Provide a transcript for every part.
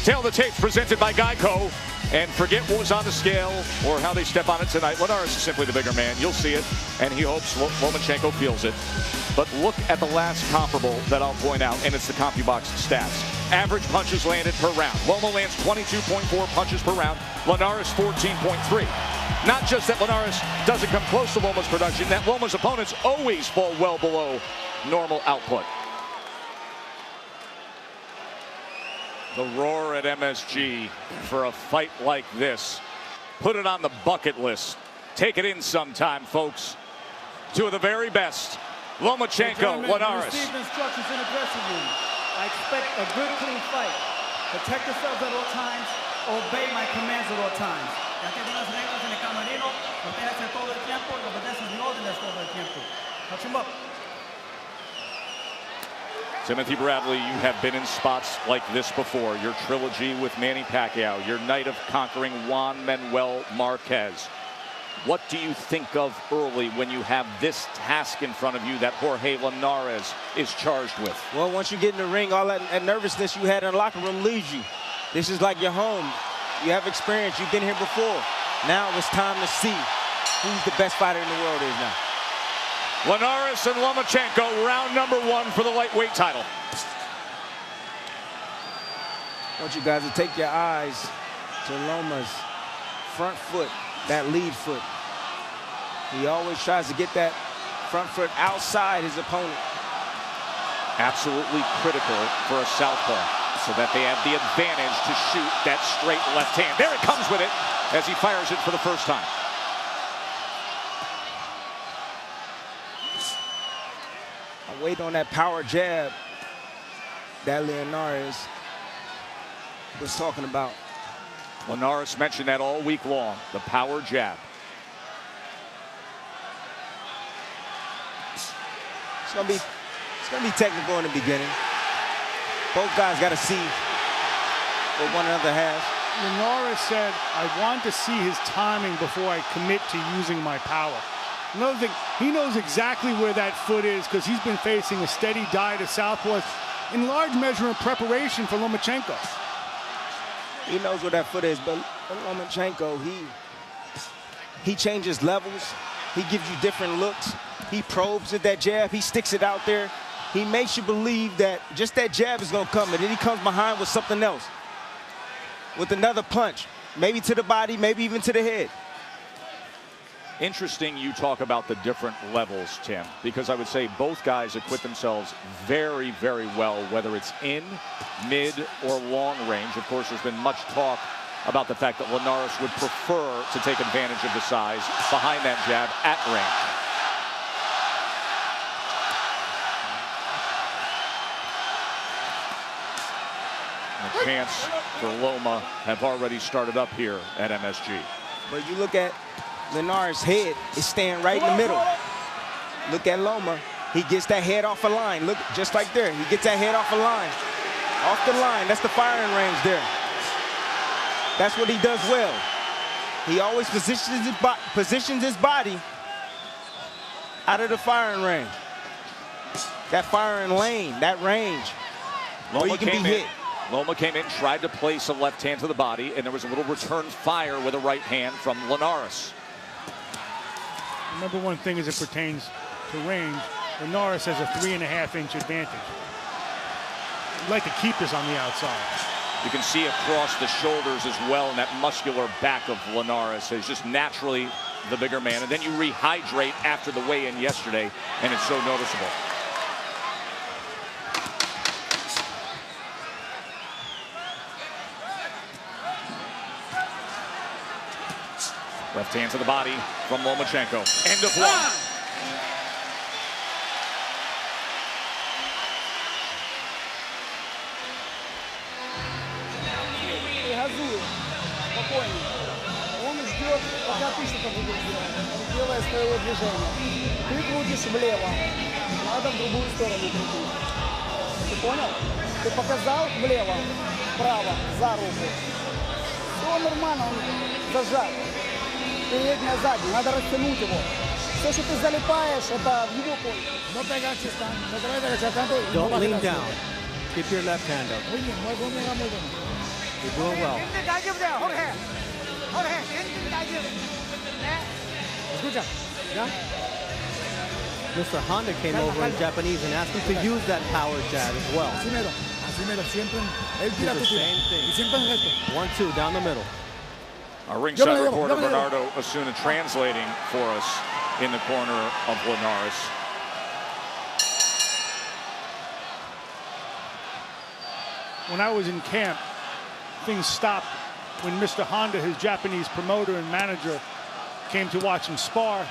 Tail of the tapes presented by Geico. And forget what was on the scale or how they step on it tonight. Linares is simply the bigger man. You'll see it, and he hopes Lomachenko feels it. But look at the last comparable that I'll point out, and it's the CompuBox stats. Average punches landed per round. Loma lands 22.4 punches per round. Linares 14.3. Not just that Linares doesn't come close to Loma's production, that Loma's opponents always fall well below normal output. The roar at MSG for a fight like this. Put it on the bucket list. Take it in sometime, folks. Two of the very best. Lomachenko, Linares. Received instructions in the dressing room. I expect a good, clean fight. Protect yourselves at all times. Obey my commands at all times. Touch him up. Timothy Bradley, you have been in spots like this before. Your trilogy with Manny Pacquiao, your night of conquering Juan Manuel Marquez. What do you think of early when you have this task in front of you that Jorge Linares is charged with? Well, once you get in the ring, all that nervousness you had in the locker room leaves you. This is like your home. You have experience. You've been here before. Now it's time to see who's the best fighter in the world is now. Linares and Lomachenko, round number 1 for the lightweight title. I want you guys to take your eyes to Loma's front foot, that lead foot. He always tries to get that front foot outside his opponent. Absolutely critical for a southpaw, so that they have the advantage to shoot that straight left hand. There it comes with it as he fires it for the first time. Wait on that power jab that Linares was talking about. Linares mentioned that all week long, the power jab. It's gonna be technical in the beginning. Both guys got to see what one another has. Linares said, I want to see his timing before I commit to using my power. Another thing, he knows exactly where that foot is because he's been facing a steady diet of southpaws in large measure in preparation for Lomachenko. He knows where that foot is, but Lomachenko, he changes levels. He gives you different looks. He probes at that jab. He sticks it out there. He makes you believe that just that jab is going to come, and then he comes behind with something else, with another punch, maybe to the body, maybe even to the head. Interesting you talk about the different levels, Tim, because I would say both guys acquit themselves very, very well, whether it's in, mid, or long range. Of course, there's been much talk about the fact that Linares would prefer to take advantage of the size behind that jab at range. The chance for Loma have already started up here at MSG. But you look at Linares' head is staying right in the middle. Look at Loma. He gets that head off a line. Look, just like there. He gets that head off a line. Off the line. That's the firing range there. That's what he does well. He always positions his body out of the firing range. That firing lane, that range, where you can be hit. Loma came in, tried to place a left hand to the body, and there was a little return fire with a right hand from Linares. Number one thing as it pertains to range, Linares has a 3.5-inch advantage. I'd like to keep this on the outside. You can see across the shoulders as well, in that muscular back of Linares. He's just naturally the bigger man. And then you rehydrate after the weigh-in yesterday, and it's so noticeable. Left hand to the body from Lomachenko. End of 1. Он ждет, пока ты что-то будешь делать. Делай своего движения. Ты крутишь влево. Надо в другую сторону крутить. Ты понял? Ты показал влево, вправо, за руку. Все нормально, он зажат. Передняя, задняя. Надо растянуть его. Все, что ты залипаешь, это в его поле. Don't lean down. Keep your left hand up. You're doing well. Mr. Honda came over in Japanese and asked him to use that power jab as well. Así mero, siempre. Él tira, tú tiras. Y siempre en recto. 1-2 down the middle. Our ringside reporter Bernardo Osuna translating for us in the corner of Linares. When I was in camp, things stopped when Mr. Honda, his Japanese promoter and manager, came to watch him spar.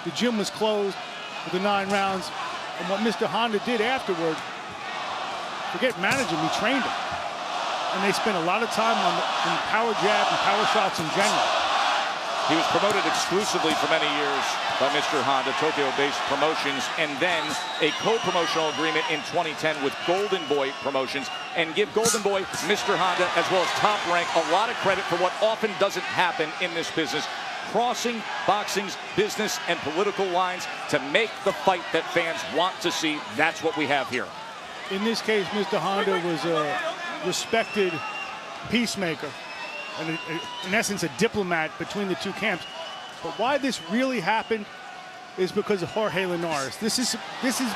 The gym was closed for the 9 rounds. And what Mr. Honda did afterward, forget managing, he trained him. And they spent a lot of time on the power jab and power shots in general. He was promoted exclusively for many years by Mr. Honda, Tokyo-based promotions, and then a co-promotional agreement in 2010 with Golden Boy Promotions. And give Golden Boy, Mr. Honda, as well as Top Rank, a lot of credit for what often doesn't happen in this business. Crossing boxing's business and political lines to make the fight that fans want to see. That's what we have here. In this case, Mr. Honda was a respected peacemaker, and in essence a diplomat between the two camps. But why this really happened is because of Jorge Linares. This is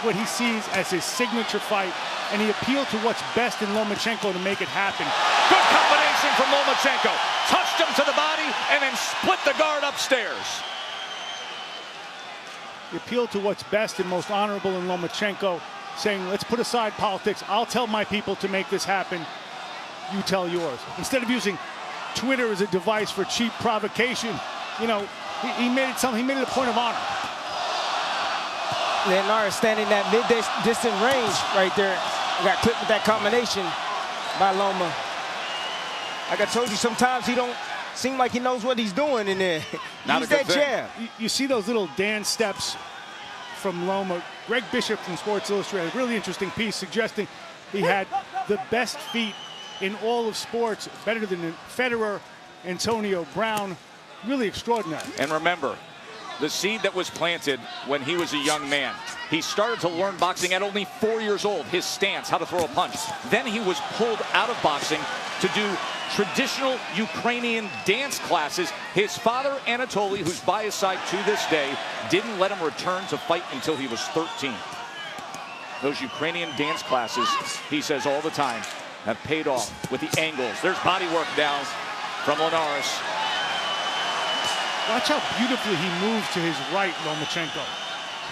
what he sees as his signature fight, and he appealed to what's best in Lomachenko to make it happen. Good combination from Lomachenko. Touched him to the body and then split the guard upstairs. He appealed to what's best and most honorable in Lomachenko, saying, let's put aside politics. I'll tell my people to make this happen. You tell yours. Instead of using Twitter as a device for cheap provocation, you know, he made it something. He made it a point of honor. Linares standing that mid-distant range right there. Got clipped with that combination by Loma. Like I told you, sometimes he don't seem like he knows what he's doing in there. Not Use that jab. You see those little dance steps from Loma. Greg Bishop from Sports Illustrated, really interesting piece suggesting he had the best feet in all of sports, better than Federer, Antonio Brown. Really extraordinary. And remember, the seed that was planted when he was a young man. He started to learn boxing at only 4 years old, his stance, how to throw a punch. Then he was pulled out of boxing to do traditional Ukrainian dance classes. His father, Anatoly, who's by his side to this day, didn't let him return to fight until he was 13. Those Ukrainian dance classes, he says all the time, have paid off with the angles. There's body work down from Linares. Watch how beautifully he moves to his right, Lomachenko.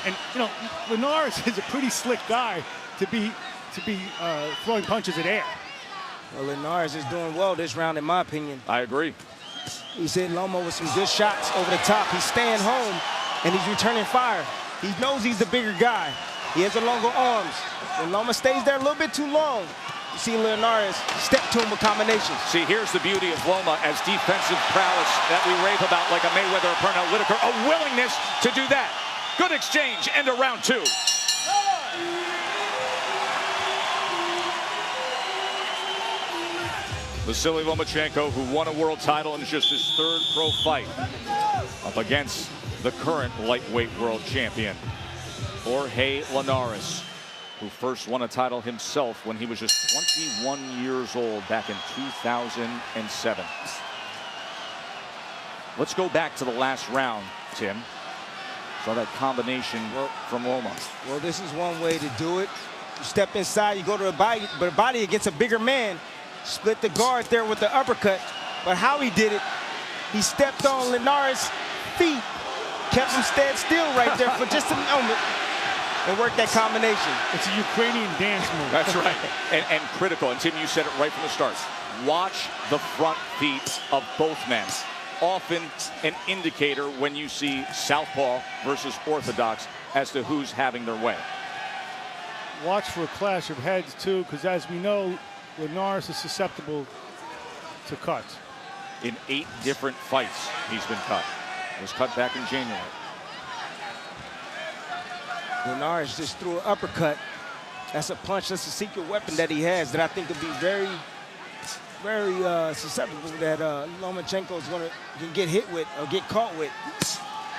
And, you know, Linares is a pretty slick guy to be throwing punches at air. Well, Linares is doing well this round, in my opinion. I agree. He's hitting Loma with some good shots over the top. He's staying home, and he's returning fire. He knows he's the bigger guy. He has the longer arms. When Loma stays there a little bit too long, you see Linares step to him with combinations. See, here's the beauty of Loma as defensive prowess that we rave about, like a Mayweather or Pernell Whitaker. A willingness to do that. Good exchange, end of round 2. Vasyl Lomachenko, who won a world title in just his 3rd pro fight, up against the current lightweight world champion, Jorge Linares, who first won a title himself when he was just 21 years old back in 2007. Let's go back to the last round, Tim. Saw that combination from Loma. Well, this is one way to do it. You step inside, you go to a body against a bigger man. Split the guard there with the uppercut. But how he did it, he stepped on Linares' feet, kept him stand still right there for just a moment, and worked that combination. It's a Ukrainian dance move. That's right. And critical. And Tim, you said it right from the start. Watch the front feet of both men. Often an indicator when you see southpaw versus orthodox as to who's having their way. Watch for a clash of heads, too, because as we know, Linares is susceptible to cuts. In 8 different fights, he's been cut. Was cut back in January. Linares just threw an uppercut. That's a punch. That's a secret weapon that he has that I think will be very, very susceptible that Lomachenko is can get hit with or get caught with.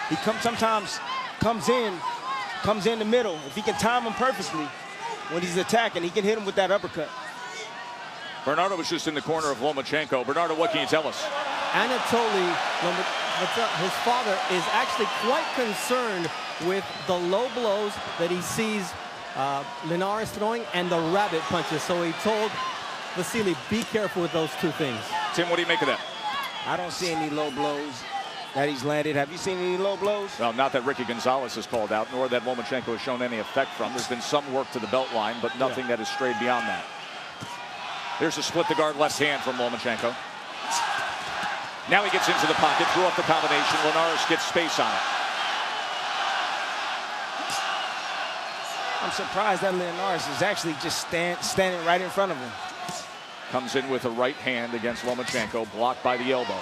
He sometimes comes in the middle. If he can time him perfectly when he's attacking, he can hit him with that uppercut. Bernardo was just in the corner of Lomachenko. Bernardo, what can you tell us? Anatoly, his father, is actually quite concerned with the low blows that he sees Linares throwing and the rabbit punches. So he told Vasyl, be careful with those two things. Tim, what do you make of that? I don't see any low blows that he's landed. Have you seen any low blows? Well, not that Ricky Gonzalez has called out, nor that Lomachenko has shown any effect from. There's been some work to the belt line, but nothing that has strayed beyond that. Here's a split the guard left hand from Lomachenko. Now he gets into the pocket, threw up the combination. Linares gets space on it. I'm surprised that Linares is actually just standing right in front of him. Comes in with a right hand against Lomachenko, blocked by the elbow.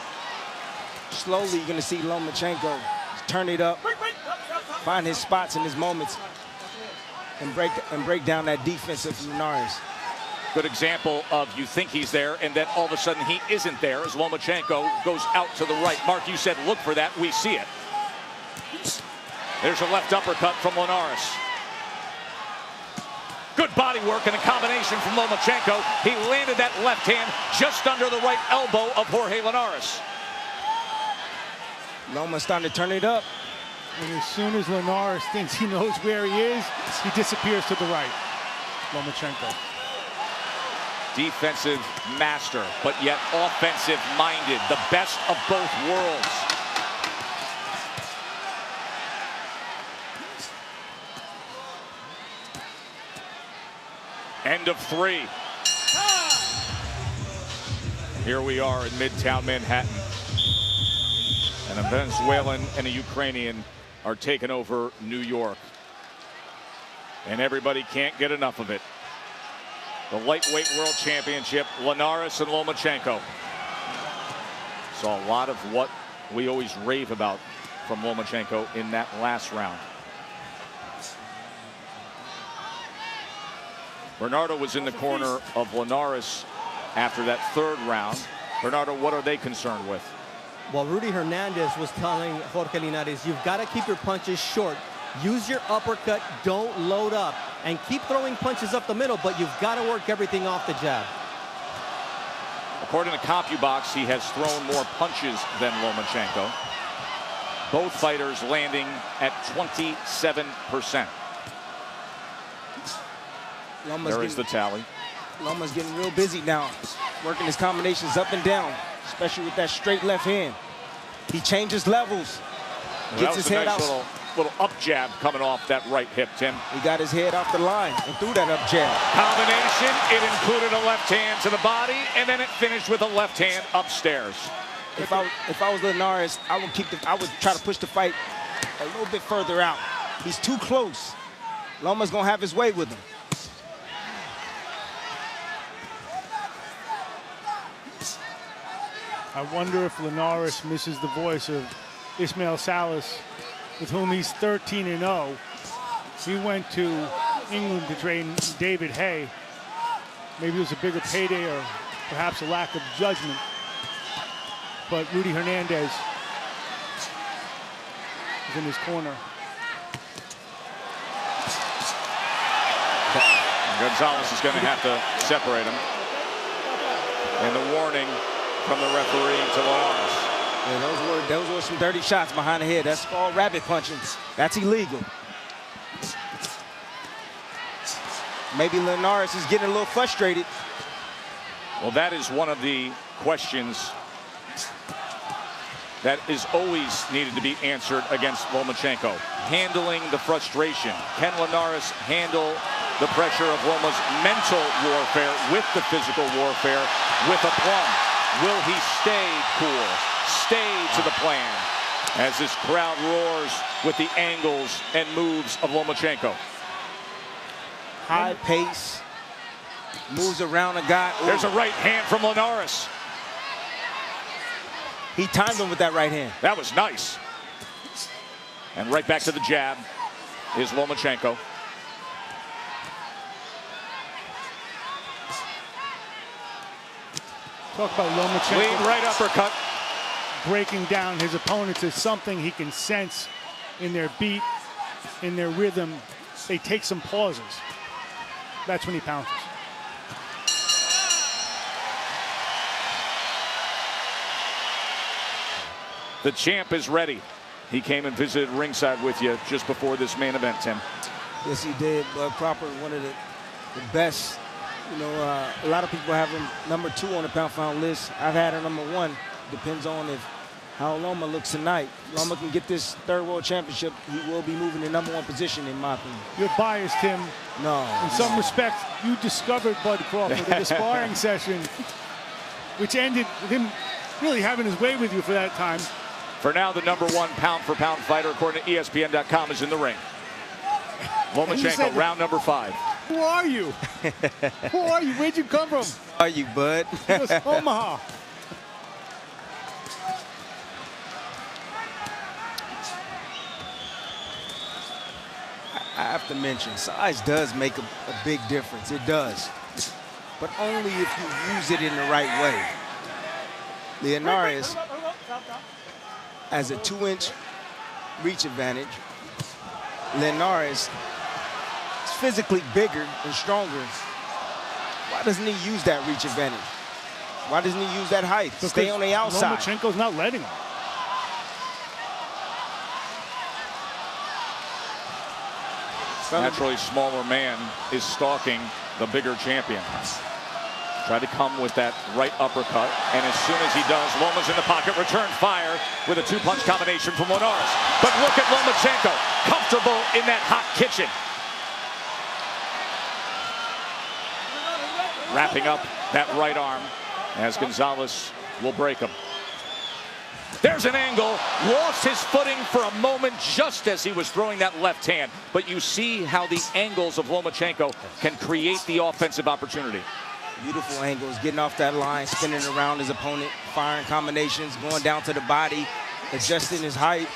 Slowly, you're going to see Lomachenko turn it up, find his spots and his moments, and break down that defense of Linares. Good example of you think he's there, and then all of a sudden he isn't there as Lomachenko goes out to the right. Mark, you said look for that. We see it. There's a left uppercut from Linares. Good body work and a combination from Lomachenko. He landed that left hand just under the right elbow of Jorge Linares. Loma's starting to turn it up. And as soon as Linares thinks he knows where he is, he disappears to the right. Lomachenko. Defensive master, but yet offensive minded. The best of both worlds. End of 3. Here we are in Midtown Manhattan. And a Venezuelan and a Ukrainian are taking over New York. And everybody can't get enough of it. The lightweight world championship, Linares and Lomachenko. Saw a lot of what we always rave about from Lomachenko in that last round. Bernardo was in the corner of Linares after that third round. Bernardo, what are they concerned with? Well, Rudy Hernandez was telling Jorge Linares, you've got to keep your punches short. Use your uppercut, don't load up, and keep throwing punches up the middle, but you've got to work everything off the jab. According to CompuBox, he has thrown more punches than Lomachenko. Both fighters landing at 27%. There is the tally. Loma's getting real busy now, working his combinations up and down, especially with that straight left hand. He changes levels, gets his head out. Little up jab coming off that right hip, Tim. He got his head off the line and threw that up jab. Combination, it included a left hand to the body, and then it finished with a left hand upstairs. If I was Linares, I would try to push the fight a little bit further out. He's too close. Loma's gonna have his way with him. I wonder if Linares misses the voice of Ismael Salas, with whom he's 13-0. He went to England to train David Hay. Maybe it was a bigger payday or perhaps a lack of judgment. But Rudy Hernandez is in his corner. Gonzalez is going to have to separate him. And the warning from the referee to Linares. Yeah, those were some dirty shots behind the head. That's called rabbit punching. That's illegal. Maybe Linares is getting a little frustrated. Well, that is one of the questions that is always needed to be answered against Lomachenko. Handling the frustration. Can Linares handle the pressure of Loma's mental warfare with the physical warfare with aplomb? Will he stay cool? Stay to the plan as this crowd roars with the angles and moves of Lomachenko. High pace, moves around a guy. Ooh. There's a right hand from Linares. He timed him with that right hand. That was nice. And right back to the jab is Lomachenko. Talk about Lomachenko. Lead right uppercut. Breaking down his opponents is something he can sense in their beat, in their rhythm. They take some pauses. That's when he pounces. The champ is ready. He came and visited ringside with you just before this main event, Tim. Yes, he did. But Cropper, one of the best. You know, a lot of people have him #2 on the pound-for-pound list. I've had him #1. Depends on how Loma looks tonight. Loma can get this third world championship, he will be moving the #1 position, in my opinion. You're biased, Tim. No. In some respects, you discovered Bud Crawford in the sparring session, which ended with him really having his way with you for that time. For now, the #1 pound-for-pound fighter, according to ESPN.com, is in the ring. Lomachenko, round number 5. Who are you? Who are you? Where'd you come from? Who are you, Bud? It was Omaha. I have to mention, size does make a big difference. It does. But only if you use it in the right way. Linares has a 2-inch reach advantage. Linares is physically bigger and stronger. Why doesn't he use that reach advantage? Why doesn't he use that height? Because stay on the outside. Lomachenko's not letting him. Naturally smaller man is stalking the bigger champion. Tried to come with that right uppercut, and as soon as he does, Loma's in the pocket, return fire with a 2-punch combination from Linares. But look at Lomachenko, comfortable in that hot kitchen. Wrapping up that right arm as Gonzalez will break him. There's an angle, lost his footing for a moment just as he was throwing that left hand. But you see how the angles of Lomachenko can create the offensive opportunity. Beautiful angles, getting off that line, spinning around his opponent, firing combinations, going down to the body, adjusting his height.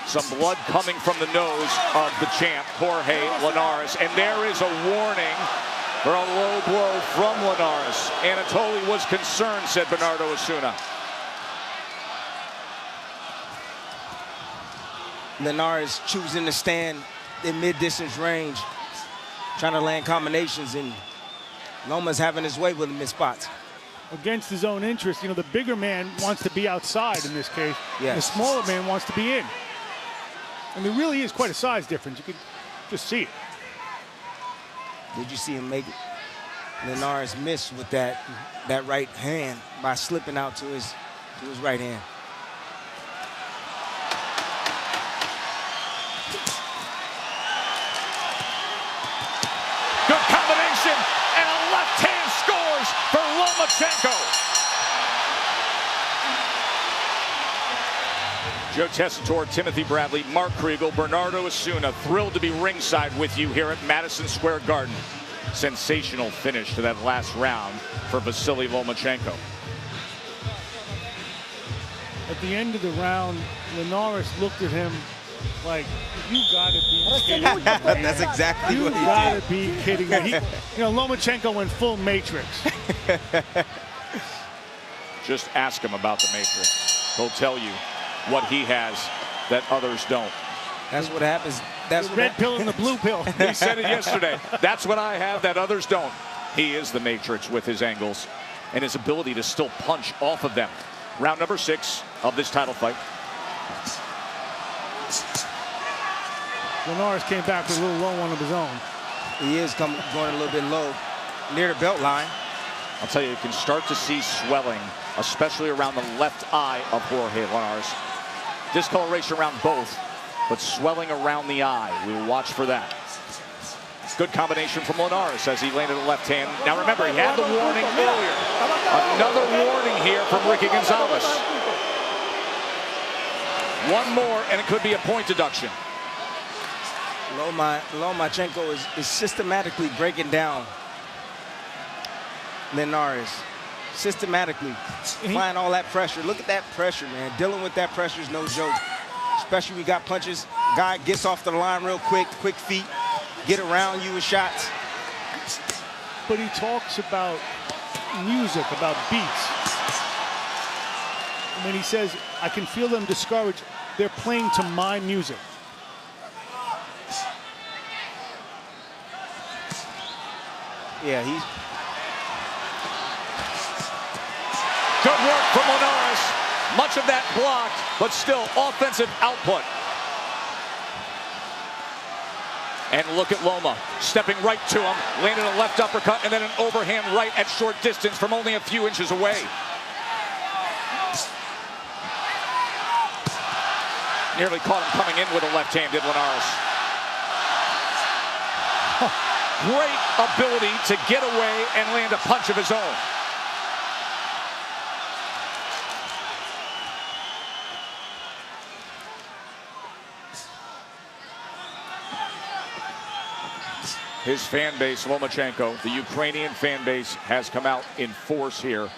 Some blood coming from the nose of the champ, Jorge Linares. And there is a warning for a low blow from Linares. Anatoly was concerned, said Bernardo Osuna. Linares choosing to stand in mid-distance range, trying to land combinations, and Loma's having his way with him in spots. Against his own interest, you know, the bigger man wants to be outside in this case. Yes. The smaller man wants to be in. And there really is quite a size difference. You could just see it. Did you see him make Linares miss with that right hand by slipping out to his right hand? Good combination, and a left hand scores for Lomachenko. Joe Tessitore, Timothy Bradley, Mark Kriegel, Bernardo Osuna, thrilled to be ringside with you here at Madison Square Garden. Sensational finish to that last round for Vasyl Lomachenko. At the end of the round, Linares looked at him like, you gotta be kidding me. That's exactly what he You gotta be kidding me. You know, Lomachenko went full Matrix. Just ask him about the Matrix. He'll tell you what he has that others don't. That's what happens. That's The what red pill and the blue pill. He said it yesterday. That's what I have that others don't. He is the Matrix with his angles and his ability to still punch off of them. Round number 6 of this title fight. Linares came back with a little low one of his own. He is going a little bit low, near the belt line. I'll tell you, you can start to see swelling, especially around the left eye of Jorge Linares. Discoloration around both, but swelling around the eye. We will watch for that. Good combination from Linares as he landed a left hand. Now remember, he had the warning earlier. Another warning here from Ricky Gonzalez. One more, and it could be a point deduction. Lomachenko is systematically breaking down Linares. Systematically applying all that pressure. Look at that pressure, man. Dealing with that pressure is no joke. Especially when we got punches. Guy gets off the line real quick feet, get around you with shots. But he talks about music, about beats. When he says, I can feel them discouraged, they're playing to my music. Yeah, he's... Good work from Linares. Much of that blocked, but still offensive output. And look at Loma, stepping right to him, landed a left uppercut, and then an overhand right at short distance from only a few inches away. Nearly caught him coming in with a left hand, did Linares. Great ability to get away and land a punch of his own. His fan base, Lomachenko, the Ukrainian fan base, has come out in force here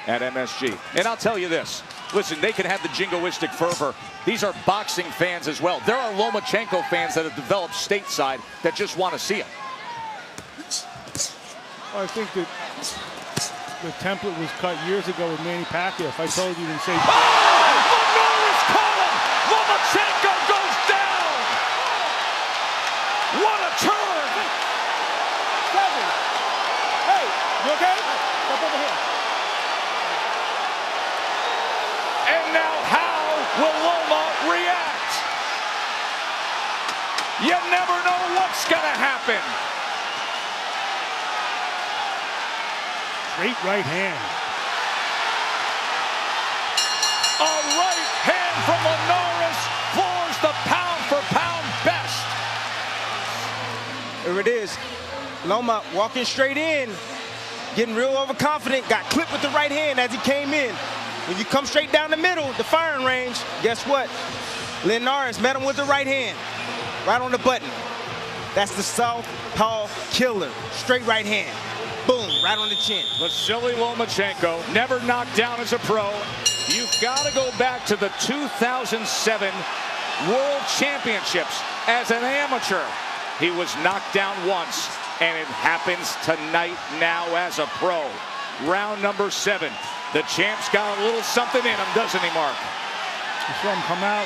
at MSG. And I'll tell you this, listen, they can have the jingoistic fervor. These are boxing fans as well. There are Lomachenko fans that have developed stateside that just want to see him. I think that the template was cut years ago with Manny Pacquiao. If I told you and say, Linares caught him! Lomachenko goes down! What a turn! Hey, you okay? Step over here. And now how will Loma react? You never know what's gonna happen. great right hand. A right hand from Linares floors the pound-for-pound best. There it is. Loma walking straight in, getting real overconfident, got clipped with the right hand as he came in. When you come straight down the middle, the firing range, guess what? Linares met him with the right hand, right on the button. That's the southpaw killer, straight right hand. Boom, right on the chin. Vasyl Lomachenko, never knocked down as a pro. You've got to go back to the 2007 World Championships as an amateur. He was knocked down once, and it happens tonight now as a pro. Round number 7. The champ's got a little something in him, doesn't he, Mark? You saw him come out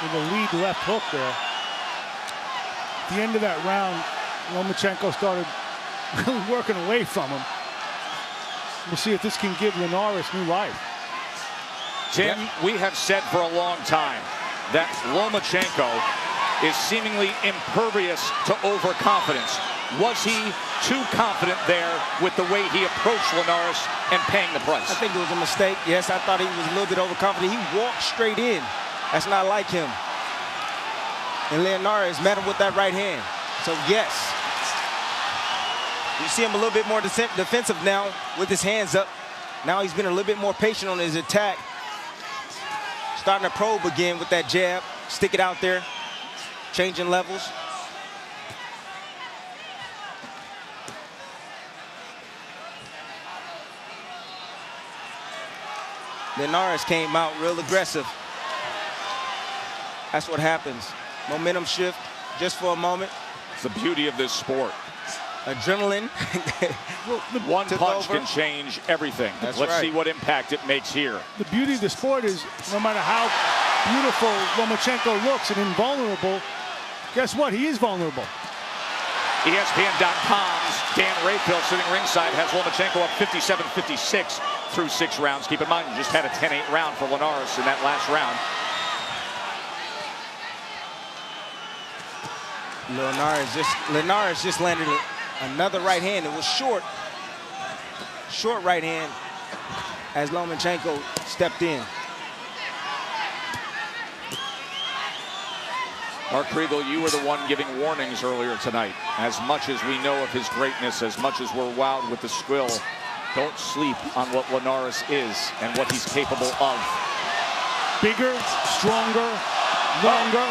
with a lead left hook there. At the end of that round, Lomachenko started really working away from him. We'll see if this can give Linares new life. Tim, we have said for a long time that Lomachenko is seemingly impervious to overconfidence. Was he too confident there with the way he approached Linares and paying the price? I think it was a mistake. Yes, I thought he was a little bit overconfident. He walked straight in. That's not like him. And Linares met him with that right hand. So yes, you see him a little bit more defensive now with his hands up. Now he's been a little bit more patient on his attack. Starting to probe again with that jab. Stick it out there. Changing levels. Linares came out real aggressive. That's what happens. Momentum shift just for a moment. It's the beauty of this sport. Adrenaline. One punch can change everything. That's Let's right. see what impact it makes here. The beauty of the sport is no matter how beautiful Lomachenko looks and invulnerable, guess what? He is vulnerable. ESPN.com's Dan Rayfield sitting ringside has Lomachenko up 57-56 through 6 rounds. Keep in mind, you just had a 10-8 round for Linares in that last round. Linares just landed another right hand. It was short right hand as Lomachenko stepped in. Mark Kriegel, you were the one giving warnings earlier tonight. As much as we know of his greatness, as much as we're wowed with the skill, don't sleep on what Linares is and what he's capable of. Bigger, stronger, longer.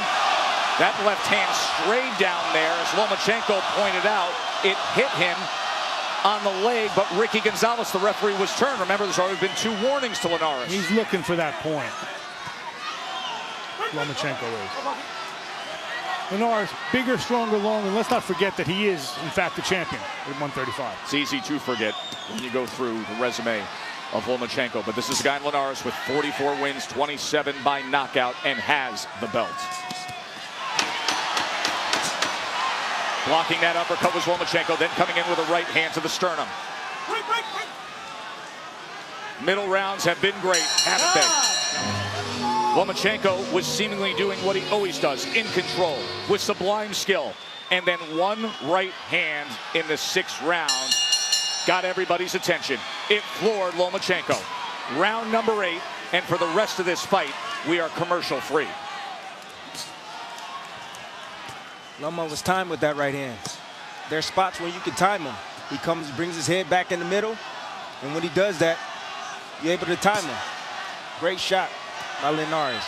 That left hand strayed down there, as Lomachenko pointed out. It hit him on the leg, but Ricky Gonzalez, the referee, was turned. Remember, there's already been 2 warnings to Linares. He's looking for that point. Lomachenko is. Linares, bigger, stronger, longer. Let's not forget that he is, in fact, the champion at 135. It's easy to forget when you go through the resume of Lomachenko, but this is a guy in Linares with 44 wins, 27 by knockout, and has the belt. Blocking that uppercut was Lomachenko, then coming in with a right hand to the sternum. Middle rounds have been great, haven't they? Lomachenko was seemingly doing what he always does, in control, with sublime skill. And then one right hand in the 6th round got everybody's attention. It floored Lomachenko. Round number 8, and for the rest of this fight, we are commercial free. Loma was timed with that right hand. There's spots where you can time him. He comes, brings his head back in the middle, and when he does that, you're able to time him. Great shot by Linares.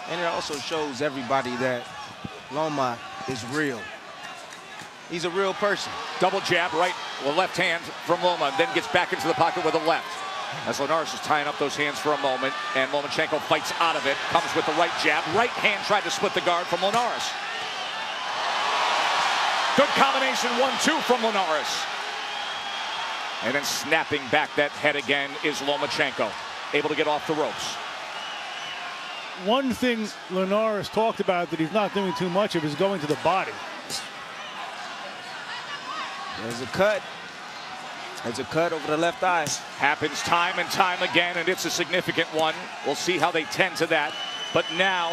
And it also shows everybody that Loma is real. He's a real person. Double jab, right, left hand from Loma, then gets back into the pocket with a left. As Linares is tying up those hands for a moment, and Lomachenko fights out of it, comes with the right jab. Right hand tried to split the guard from Linares. Good combination, 1-2 from Linares. And then snapping back that head again is Lomachenko, able to get off the ropes. One thing Linares talked about that he's not doing too much of is going to the body. There's a cut. There's a cut over the left eye. Happens time and time again, and it's a significant one. We'll see how they tend to that. But now,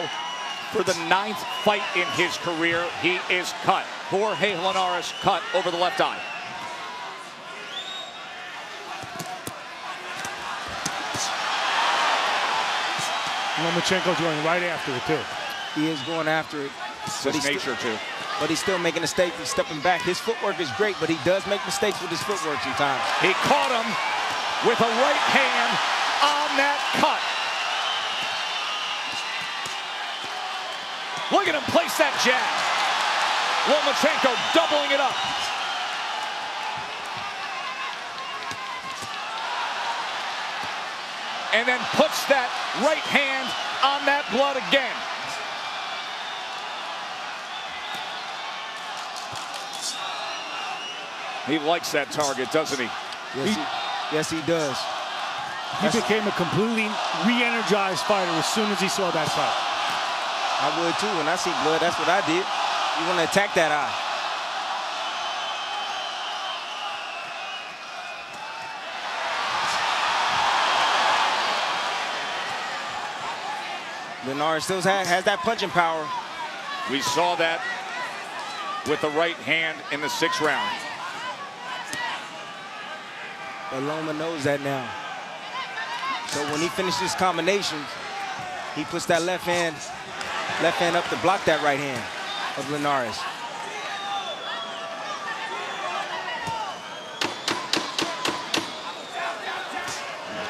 for the 9th fight in his career, he is cut. Jorge Linares cut over the left eye. Lomachenko's going right after it, too. He is going after it. It's his nature, too. But he's still making mistakes. He's stepping back. His footwork is great, but he does make mistakes with his footwork sometimes. He caught him with a right hand on that cut. Look at him place that jab. Lomachenko doubling it up. And then puts that right hand on that blood again. He likes that target, doesn't he? Yes, he does. He became a completely re-energized fighter as soon as he saw that cut. I would too. When I see blood, that's what I did. You want to attack that eye. Linares still has that punching power. We saw that with the right hand in the 6th round. But Loma knows that now. So when he finishes combinations, he puts that left hand up to block that right hand of Linares.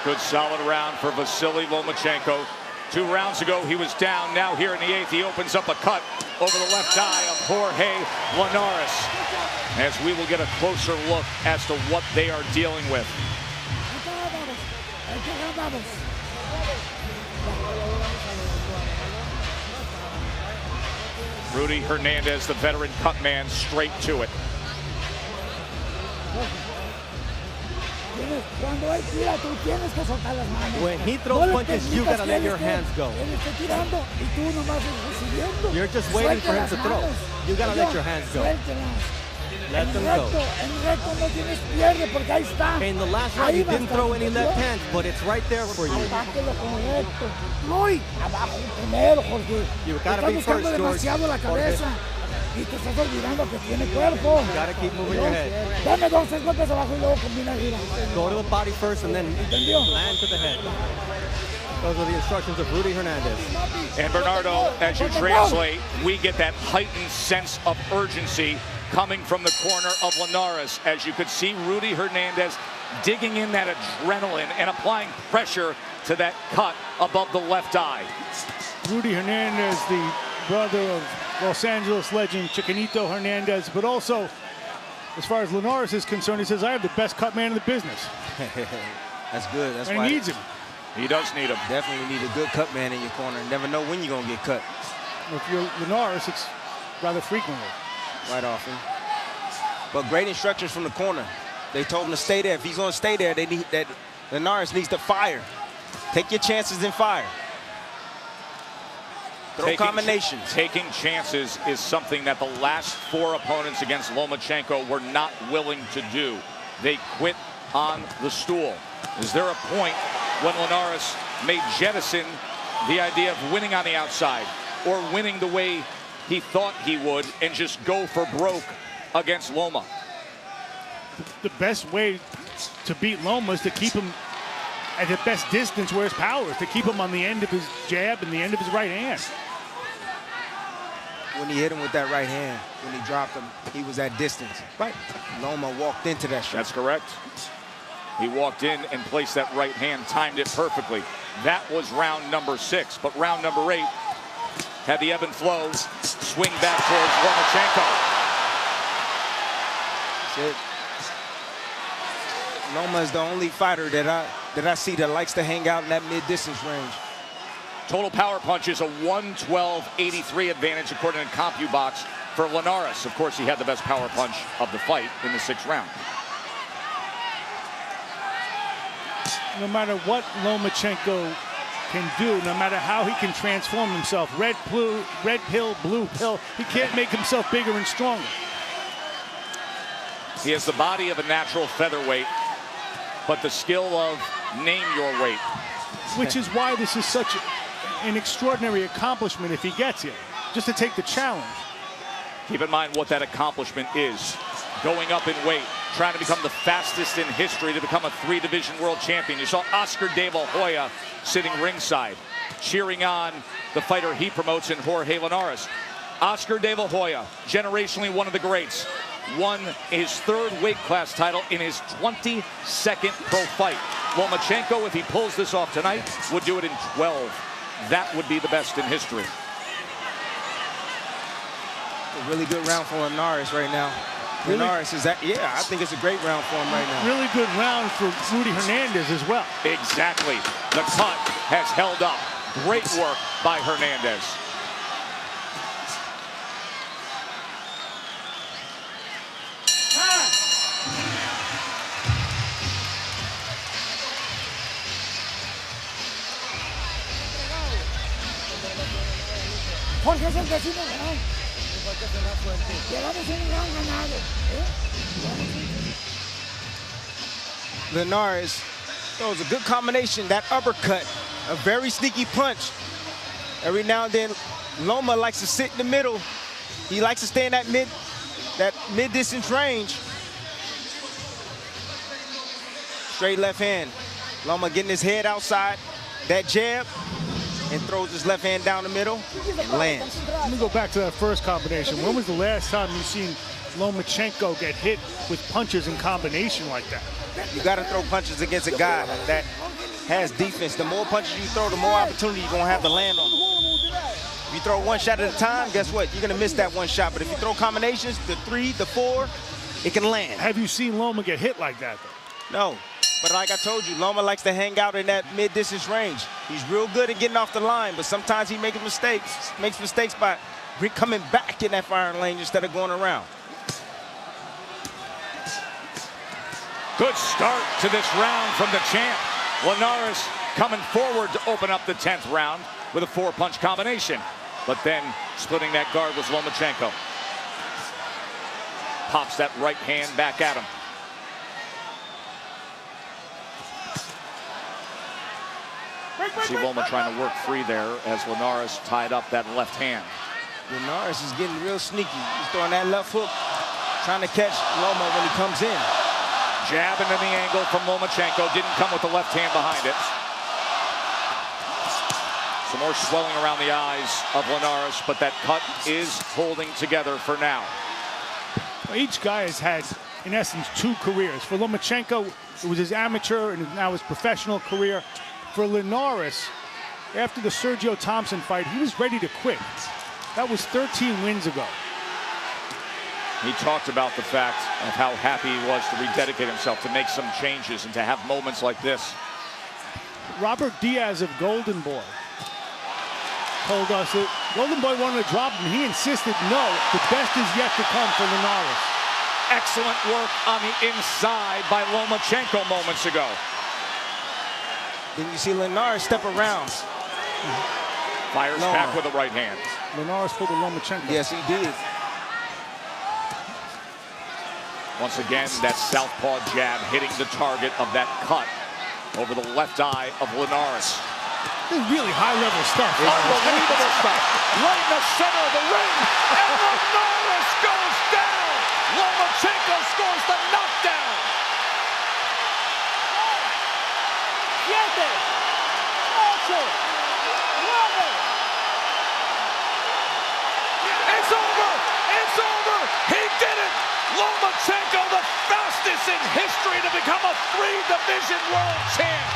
Good solid round for Vasyl Lomachenko. 2 rounds ago, he was down. Now here in the 8th, he opens up a cut over the left eye of Jorge Linares. As we will get a closer look as to what they are dealing with. Rudy Hernandez, the veteran cut man, straight to it. When he throws punches, you gotta let your hands go. You're just waiting for him to throw. You gotta let your hands go. Let them go. Okay, in the last round, you didn't throw any left hands, but it's right there for you. You gotta be first, George. You gotta keep moving your head. Go to the body first and then land to the head. Those are the instructions of Rudy Hernandez. And Bernardo, as you translate, we get that heightened sense of urgency coming from the corner of Linares. As you could see, Rudy Hernandez digging in that adrenaline and applying pressure to that cut above the left eye. Rudy Hernandez, the brother of Los Angeles legend Chiquinito Hernandez, but also, as far as Linares is concerned, he says, I have the best cut man in the business. That's good. That's and why he needs him. He does need him. Definitely need a good cut man in your corner. Never know when you're going to get cut. If you're Linares, it's rather frequently. Right often. But great instructions from the corner. They told him to stay there. If he's going to stay there, they need that. Linares needs to fire. Take your chances and fire. Throw combinations. Taking chances is something that the last 4 opponents against Lomachenko were not willing to do. They quit on the stool. Is there a point when Linares may jettison the idea of winning on the outside or winning the way he thought he would and just go for broke against Loma? The best way to beat Loma is to keep him at the best distance where his power is, to keep him on the end of his jab and the end of his right hand. When he hit him with that right hand, when he dropped him, he was at distance. Right. Loma walked into that shot. That's correct. He walked in and placed that right hand, timed it perfectly. That was round number 6, but round number 8 had the ebb and flow, swing back towards Lomachenko. That's it. Loma is the only fighter that I see that likes to hang out in that mid-distance range. Total power punch is a 112.83 advantage according to CompuBox for Linares. Of course, he had the best power punch of the fight in the 6th round. No matter what Lomachenko can do, no matter how he can transform himself, red pill, blue pill, he can't make himself bigger and stronger. He has the body of a natural featherweight, but the skill of name your weight. Which is why this is such an extraordinary accomplishment if he gets here, just to take the challenge. Keep in mind what that accomplishment is. Going up in weight, trying to become the fastest in history to become a 3-division world champion. You saw Oscar De La Hoya sitting ringside, cheering on the fighter he promotes in Jorge Linares. Oscar De La Hoya, generationally one of the greats, won his 3rd weight class title in his 22nd pro fight. Lomachenko, if he pulls this off tonight, would do it in 12. That would be the best in history. A really good round for Linares right now. Really? Linares is that, yeah, I think it's a great round for him right now. Really good round for Rudy Hernandez as well. Exactly. The cut has held up. Great work by Hernandez. Jorge es el vecino ganado. Llegamos un gran ganado. Linares throws a good combination. That uppercut, a very sneaky punch. Every now and then, Loma likes to sit in the middle. He likes to stay in that mid-distance range. Straight left hand. Loma getting his head outside. That jab, and throws his left hand down the middle and lands. Let me go back to that first combination. When was the last time you've seen Lomachenko get hit with punches in combination like that? You got to throw punches against a guy that has defense. The more punches you throw, the more opportunity you're going to have to land on them. If you throw one shot at a time, guess what? You're going to miss that one shot. But if you throw combinations, the 3, the 4, it can land. Have you seen Loma get hit like that, though? No. But like I told you, Loma likes to hang out in that mid-distance range. He's real good at getting off the line, but sometimes he makes mistakes by coming back in that firing lane instead of going around. Good start to this round from the champ. Linares coming forward to open up the 10th round with a 4-punch combination. But then splitting that guard was Lomachenko. Pops that right hand back at him. See Loma trying to work free there as Linares tied up that left hand. Linares is getting real sneaky. He's throwing that left hook, trying to catch Loma when he comes in. Jab into the angle from Lomachenko. Didn't come with the left hand behind it. Some more swelling around the eyes of Linares, but that cut is holding together for now. Each guy has had, in essence, 2 careers. For Lomachenko, it was his amateur and now his professional career. For Linares, after the Sergio Thompson fight, he was ready to quit. That was 13 wins ago. He talked about the fact of how happy he was to rededicate himself, to make some changes and to have moments like this. Robert Diaz of Golden Boy told us that Golden Boy wanted to drop him. He insisted, no, the best is yet to come for Linares. Excellent work on the inside by Lomachenko moments ago. Then you see Linares step around. Fires back with the right hand. Linares pulled the Lomachenko. Yes, he did. Once again, that southpaw jab hitting the target of that cut over the left eye of Linares. This is really high-level stuff. Unbelievable stuff. Right in the center of the ring, and Linares goes down. Lomachenko scores the knockdown. It's over. It's over. He did it. Lomachenko, the fastest in history to become a 3-division world champ.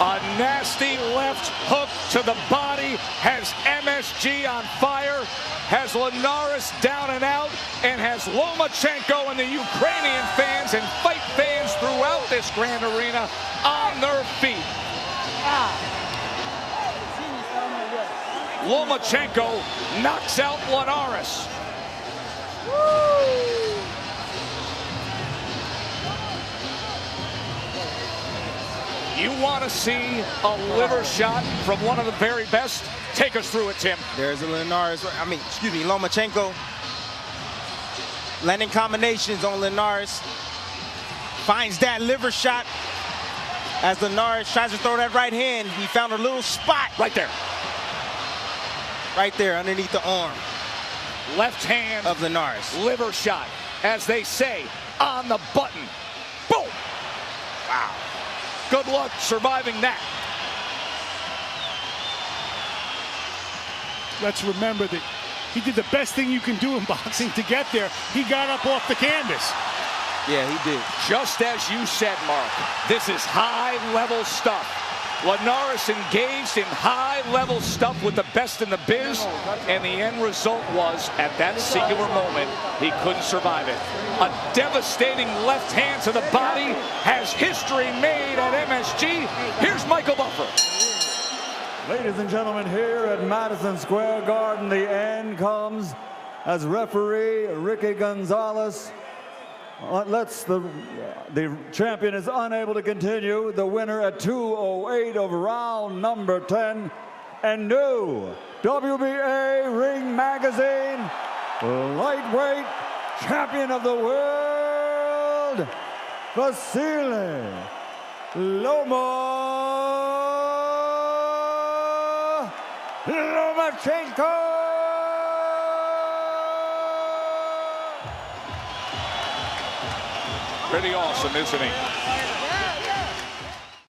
A nasty left hook to the body has MSG on fire, has Linares down and out, and has Lomachenko and the Ukrainian fans and fight fans throughout this grand arena on their feet. Lomachenko knocks out Linares. You want to see a liver shot from one of the very best? Take us through it, Tim. There's a Lomachenko landing combinations on Linares. Finds that liver shot as Linares tries to throw that right hand. He found a little spot. Right there. Right there underneath the arm. Left hand of Linares. Liver shot, as they say, on the button. Boom! Wow. Good luck surviving that. Let's remember that he did the best thing you can do in boxing to get there. He got up off the canvas. Yeah, he did. Just as you said, Mark, this is high-level stuff. Linares engaged in high-level stuff with the best in the biz, and the end result was, at that singular moment, he couldn't survive it. A devastating left hand to the body has history made at MSG. Here's Michael Buffer. Ladies and gentlemen, here at Madison Square Garden, the end comes as referee Ricky Gonzalez lets the champion is unable to continue. The winner at 2:08 of round number 10, and new WBA Ring Magazine lightweight champion of the world, Vasyl Lomachenko. Pretty awesome, isn't he?